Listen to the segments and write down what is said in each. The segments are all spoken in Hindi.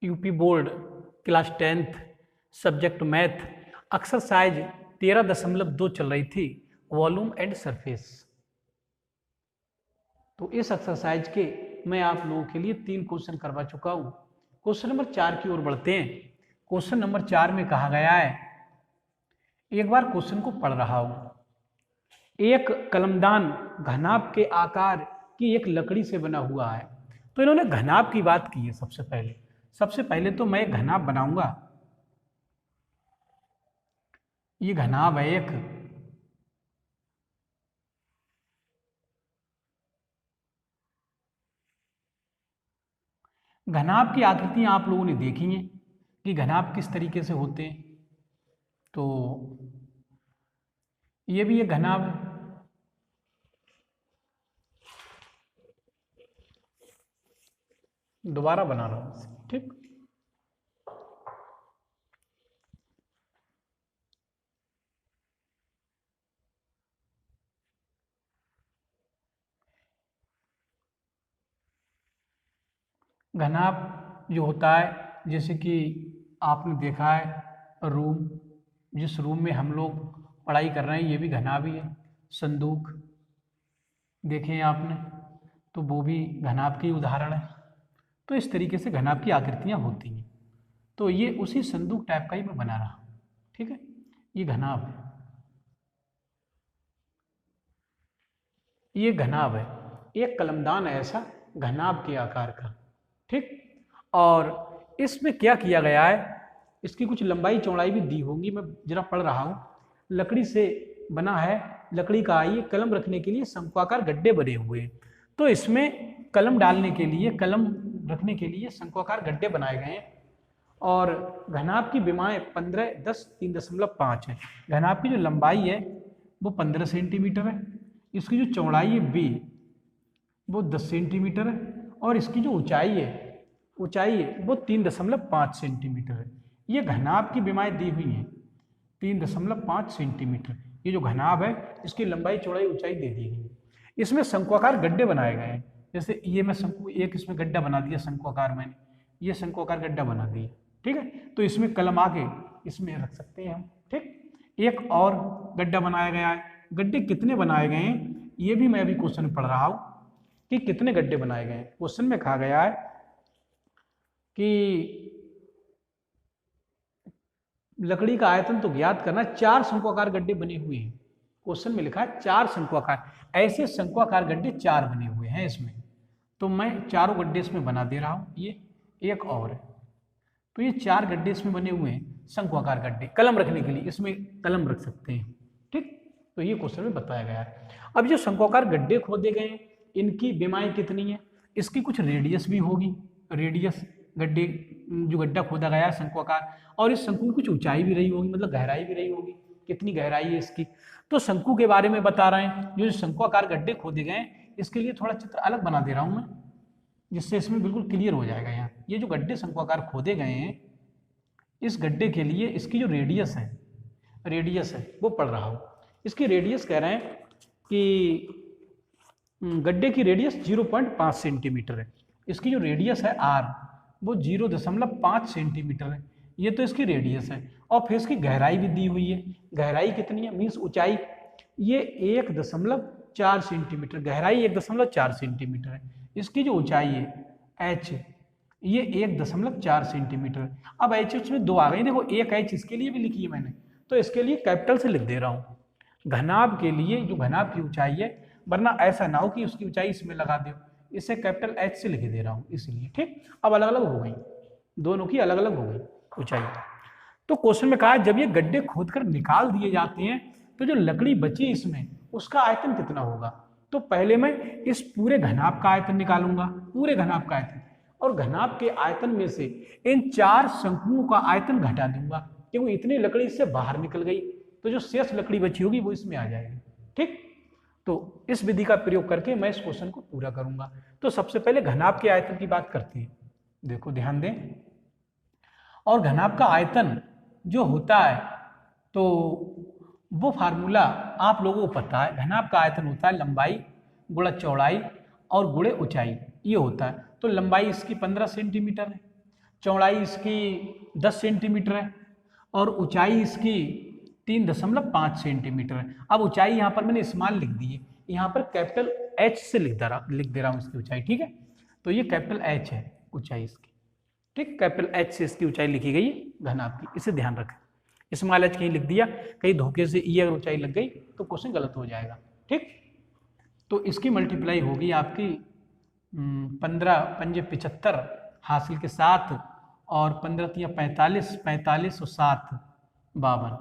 UP board class 10th subject math exercise 13.2 चल रही थी, वॉल्यूम एंड सरफेस। तो इस एक्सरसाइज के मैं आप लोगों के लिए 3 क्वेश्चन करवा चुका हूं। क्वेश्चन नंबर 4 की ओर बढ़ते हैं। क्वेश्चन नंबर 4 में कहा गया है, एक बार क्वेश्चन को पढ़ रहा हूं। एक कलमदान घनाभ के आकार की एक लकड़ी से बना हुआ है। तो इन्होंने घनाभ की बात की है। सबसे पहले तो मैं घनाभ बनाऊंगा। ये घनाभ है एक, घनाभ की आकृतियां आप लोगों ने देखी हैं कि घनाभ किस तरीके से होते हैं। तो ये भी एक घनाभ है। दोबारा बना रहा हूं, ठीक। घनाभ जो होता है, जैसे कि आपने देखा है रूम, जिस रूम में हम लोग पढ़ाई कर रहे हैं, ये भी घनाभ ही है। संदूक देखे हैं आपने, तो वो भी घनाभ की उदाहरण है। तो इस तरीके से घनाभ की आकृतियां होती हैं। तो ये उसी संदूक टाइप का ही मैं बना रहा हूं, ठीक है। ये घनाभ है, ये घनाभ है। एक कलमदान है ऐसा घनाभ के आकार का, ठीक। और इसमें क्या किया गया है, इसकी कुछ लंबाई चौड़ाई भी दी होगी, मैं जरा पढ़ रहा हूं। लकड़ी से बना है, लकड़ी का ये कलम रखने के लिए शंक्वाकार गड्ढे बने हुए हैं। तो इसमें कलम डालने के लिए, कलम रखने के लिए शंक्वाकार गड्ढे बनाए गए हैं। और घनाभ की विमाएं 15, 10, 3.5 है। घनाभ की जो लंबाई है वो 15 सेंटीमीटर है। इसकी जो चौड़ाई है बी वो 10 सेंटीमीटर है। और इसकी जो ऊंचाई है वो 3.5 सेंटीमीटर है। ये घनाभ की विमाएं दी हुई हैं 3.5 सेंटीमीटर। ये जो घनाभ है इसकी लंबाई चौड़ाई ऊंचाई दे दी गई है। इसमें शंक्वाकार गड्ढे बनाए गए हैं। जैसे ये मैं शंकु एक इसमें गड्ढा बना दिया शंक्वाकार, मैंने ये शंक्वाकार गड्ढा बना दिया, ठीक है। तो इसमें कलम आके इसमें रख सकते हैं हम, ठीक। एक और गड्ढा बनाया गया है। गड्ढे कितने बनाए गए हैं ये भी मैं अभी क्वेश्चन पढ़ रहा हूं कि कितने गड्ढे बनाए गए हैं। क्वेश्चन में कहा गया है कि लकड़ी का आयतन तो ज्ञात करना, 4 शंक्वाकार गड्ढे बने हुए हैं। क्वेश्चन में लिखा है 4 शंक्वाकार, ऐसे शंक्वाकार गड्ढे 4 बने हुए हैं इसमें। तो मैं चारों गड्ढे इसमें बना दे रहा हूं। ये एक और है, तो ये 4 गड्ढे इसमें बने हुए हैं शंक्वाकार गड्ढे, कलम रखने के लिए इसमें कलम रख सकते हैं, ठीक। तो ये क्वेश्चन में बताया गया है। अब जो शंक्वाकार गड्ढे खोदे गए इनकी विमाएं कितनी है, इसकी कुछ रेडियस भी होगी। रेडियस गड्ढे जो गड्ढा खोदा गया है शंक्वाकार, और इस शंकु की कुछ ऊंचाई भी रही होगी, मतलब गहराई भी रही होगी। कितनी गहराई है इसकी, तो शंकु के बारे में बता रहे हैं। जो शंक्वाकार गड्ढे खोदे गए इसके लिए थोड़ा चित्र अलग बना दे रहा हूं मैं, जिससे इसमें बिल्कुल क्लियर हो जाएगा। यहाँ ये जो गड्ढे शंक्वाकार खोदे गए हैं, इस गड्ढे के लिए इसकी जो रेडियस है वो पढ़ रहा हूँ। इसकी रेडियस कह रहे हैं कि गड्ढे की रेडियस 0.5 सेंटीमीटर है। इसकी जो रेडियस है आर वो 0.5 सेंटीमीटर है। ये तो इसकी रेडियस है। और फिर इसकी गहराई भी दी हुई है। गहराई कितनी है, मीन्स ऊंचाई, ये 1.4 सेंटीमीटर, गहराई 1.4 सेंटीमीटर है। इसकी जो ऊंचाई है एच, ये 1.4 सेंटीमीटर। अब एच में 2 आ गई, देखो एक एच इसके लिए भी लिखी है मैंने, तो इसके लिए कैपिटल से लिख दे रहा हूँ। घनाभ के लिए जो घनाभ की ऊंचाई है, वरना ऐसा ना हो कि उसकी ऊंचाई इसमें लगा दो, इसे कैपिटल एच से लिख दे रहा हूँ इसलिए, ठीक। अब अलग अलग हो गई, दोनों की अलग अलग हो गई ऊंचाई। तो क्वेश्चन में कहा है जब ये गड्ढे खोदकर निकाल दिए जाते हैं तो जो लकड़ी बची इसमें उसका आयतन कितना होगा। तो पहले मैं इस पूरे घनाभ का आयतन निकालूंगा, पूरे घनाभ का आयतन, और घनाभ के आयतन में से इन 4 शंकुओं का आयतन घटा दूंगा, क्योंकि इतनी लकड़ी इससे बाहर निकल गई, तो जो शेष लकड़ी बची होगी वो इसमें आ जाएगी, ठीक। तो इस विधि का प्रयोग करके मैं इस क्वेश्चन को पूरा करूंगा। तो सबसे पहले घनाभ के आयतन की बात करते हैं, देखो ध्यान दें। और घनाभ का आयतन जो होता है तो वो फार्मूला आप लोगों को पता है। घनाभ का आयतन होता है लंबाई गुणा चौड़ाई और गुणे ऊंचाई, ये होता है। तो लंबाई इसकी 15 सेंटीमीटर है, चौड़ाई इसकी 10 सेंटीमीटर है और ऊंचाई इसकी 3.5 सेंटीमीटर है। अब ऊंचाई यहाँ पर मैंने स्मॉल लिख दी है, यहाँ पर कैपिटल एच से लिख दे रहा हूँ इसकी ऊंचाई, ठीक है। तो ये कैपिटल एच है ऊंचाई इसकी, ठीक, कैपिटल एच से इसकी ऊंचाई लिखी गई है घनाभ की, इसे ध्यान रखें। स्मॉल एच कहीं लिख दिया, कहीं धोखे से ई अगर ऊंचाई लग गई तो क्वेश्चन गलत हो जाएगा, ठीक। तो इसकी मल्टीप्लाई होगी आपकी 15 पंजे 75 हासिल के 7 और 15 तिया 45, 45 और 7 52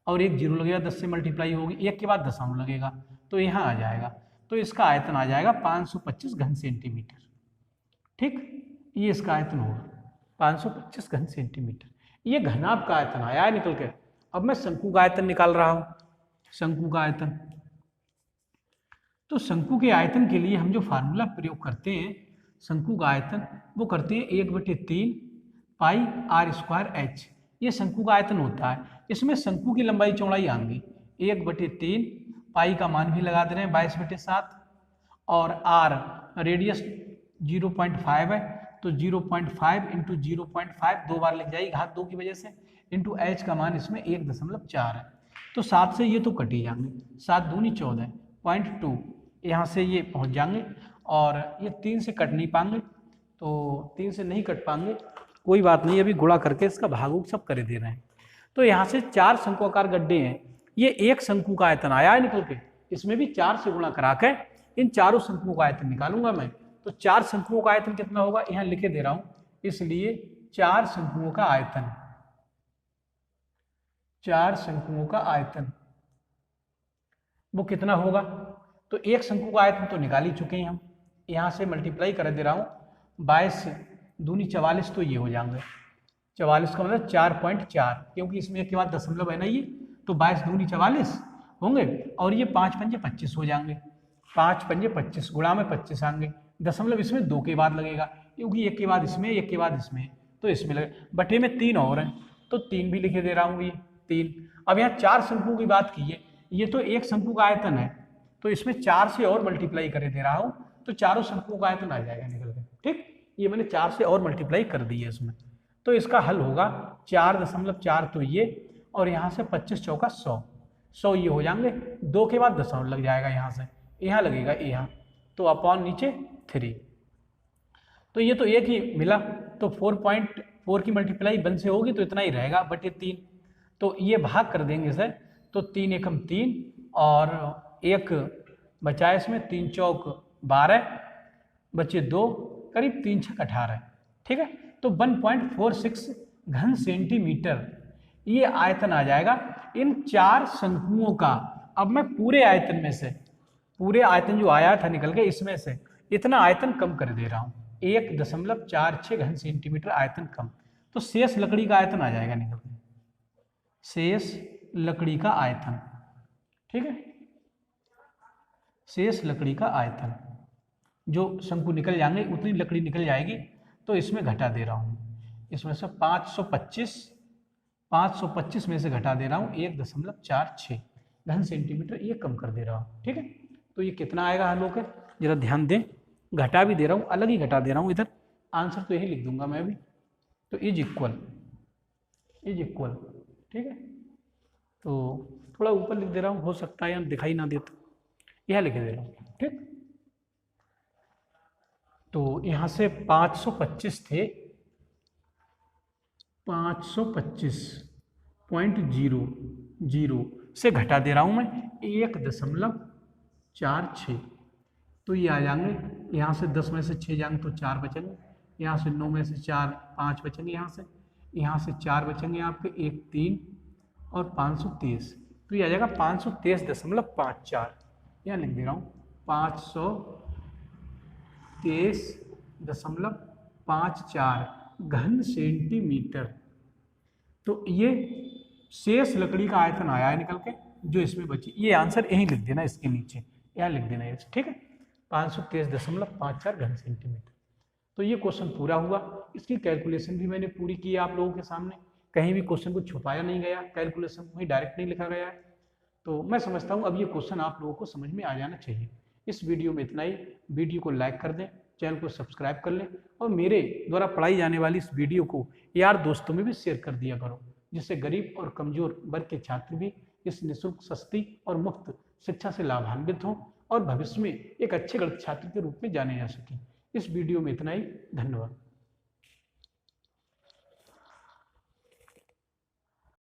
और एक जीरो लगेगा, 10 से मल्टीप्लाई होगी, एक के बाद दशमलव लगेगा तो यहाँ आ जाएगा। तो इसका आयतन आ जाएगा 525 घन सेंटीमीटर, ठीक। ये इसका आयतन होगा 525 घन सेंटीमीटर। ये घनाभ का आयतन आया है निकल के। अब मैं शंकु का आयतन निकाल रहा हूं, शंकु का आयतन। तो शंकु के आयतन के लिए हम जो फार्मूला प्रयोग करते हैं शंकु का आयतन, वो करते हैं 1/3 पाई आर स्क्वायर एच। ये शंकु का आयतन होता है। इसमें शंकु की लंबाई चौड़ाई आएंगी 1/3, पाई का मान भी लगा दे रहे हैं 22/7 और आर रेडियस 0.5 है तो 0.5 इंटू 0.5 दो बार लिख जाएगी घात 2 की वजह से, इंटू एच का मान इसमें 1.4 है। तो 7 से ये तो कट ही जाएंगे, 7 दूनी 14, 0.2 यहाँ से ये पहुँच जाएंगे और ये 3 से कट नहीं पाएंगे, तो 3 से नहीं कट पाएंगे, कोई बात नहीं, अभी गुणा करके इसका भागों सब कर दे रहे हैं। तो यहाँ से 4 शंकुआकार गड्ढे हैं, ये एक शंकु का आयतन आया है निकल के, इसमें भी 4 से गुणा करा के इन चारों शंकुओं का आयतन निकालूंगा मैं। तो 4 शंकुओं का आयतन कितना होगा यहाँ लिखे दे रहा हूं, इसलिए 4 शंकुओं का आयतन, 4 शंकुओं का आयतन वो कितना होगा। तो एक शंकु का आयतन तो निकाल ही चुके हैं हम, यहाँ से मल्टीप्लाई कर दे रहा हूँ 22 दूनी 44, तो ये हो जाएंगे 44 का मतलब 4.4, क्योंकि इसमें एक के बाद दशमलव है ना ये, तो 22 दूनी 44 होंगे और ये 5 पंजे 25 हो जाएंगे, 5 पंजे 25 गुणा में 25 आएंगे, दशमलव इसमें 2 के बाद लगेगा क्योंकि एक के बाद इसमें एक के बाद इसमें, तो इसमें लगे बटे में 3 और हैं तो 3 भी लिखे दे रहा हूँ ये 3। अब यहाँ 4 शंकुओं की बात की है, ये तो एक शंकु का आयतन है तो इसमें 4 से और मल्टीप्लाई करे दे रहा हूँ तो चारों शंकुओं का आयतन आ जाएगा निकल के, ठीक। ये मैंने 4 से और मल्टीप्लाई कर दी है इसमें। तो इसका हल होगा 4.4 तो ये और यहाँ से 25 चौका 100 ये हो जाएंगे, 2 के बाद दशमलव लग जाएगा यहाँ से, यहाँ लगेगा यहाँ, तो अपॉन नीचे 3। तो ये तो एक ही मिला, तो 4.4 की मल्टीप्लाई 1 से होगी तो इतना ही रहेगा बटे 3, तो ये भाग कर देंगे सर, तो 3 एकम 3 और एक बचा इसमें 3 चौक 12 बचे 2, करीब 3 छक 18, ठीक है। तो 1.46 घन सेंटीमीटर ये आयतन आ जाएगा इन 4 शंकुओं का। अब मैं पूरे आयतन में से, पूरे आयतन जो आया था निकल के इसमें से इतना आयतन कम कर दे रहा हूँ, 1.46 घन सेंटीमीटर आयतन कम, तो शेष लकड़ी का आयतन आ जाएगा निकल के, शेष लकड़ी का आयतन, ठीक है। शेष लकड़ी का आयतन जो शंकु निकल जाएंगे उतनी लकड़ी निकल जाएगी, तो इसमें घटा दे रहा हूँ, इसमें से 525 में से घटा दे रहा हूँ 1.46 घन सेंटीमीटर, ये कम कर दे रहा हूँ, ठीक है। तो ये कितना आएगा हल होकर जरा ध्यान दें, घटा भी दे रहा हूँ, अलग ही घटा दे रहा हूँ, इधर आंसर तो यही लिख दूंगा मैं भी, तो इज इक्वल, ठीक है। तो थोड़ा ऊपर लिख दे रहा हूँ, हो सकता है यहाँ दिखाई ना दे तो यह लिख दे रहा हूँ, ठीक। तो यहाँ से 525 थे, 525.00 से घटा दे रहा हूँ मैं 1.46, तो ये आ जाएंगे, यहाँ से 10 में से 6 जाएंगे तो 4 बचेंगे, यहाँ से 9 में से 4 5 बचेंगे, यहाँ से 4 बचेंगे आपके 1 3 और 523, तो ये आ जाएगा 523.54, यहाँ लिख दे रहा हूँ 523.54 घन सेंटीमीटर। तो ये शेष लकड़ी का आयतन आया है निकल के जो इसमें बची, ये आंसर यहीं लिख देना, इसके नीचे यहाँ लिख देना है, ठीक है, 523.54 घन सेंटीमीटर। तो ये क्वेश्चन पूरा हुआ, इसकी कैलकुलेशन भी मैंने पूरी की है आप लोगों के सामने, कहीं भी क्वेश्चन को छुपाया नहीं गया, कैलकुलेशन वहीं डायरेक्ट नहीं लिखा गया है। तो मैं समझता हूँ अब ये क्वेश्चन आप लोगों को समझ में आ जाना चाहिए। इस वीडियो में इतना ही, वीडियो को लाइक कर दें, चैनल को सब्सक्राइब कर लें और मेरे द्वारा पढ़ाई जाने वाली इस वीडियो को यार दोस्तों में भी शेयर कर दिया करो, जिससे गरीब और कमजोर वर्ग के छात्र भी इस निःशुल्क, सस्ती और मुफ्त शिक्षा से लाभान्वित हों और भविष्य में एक अच्छे गणित छात्र के रूप में जाने जा सकें। इस वीडियो में इतना ही। धन्यवाद।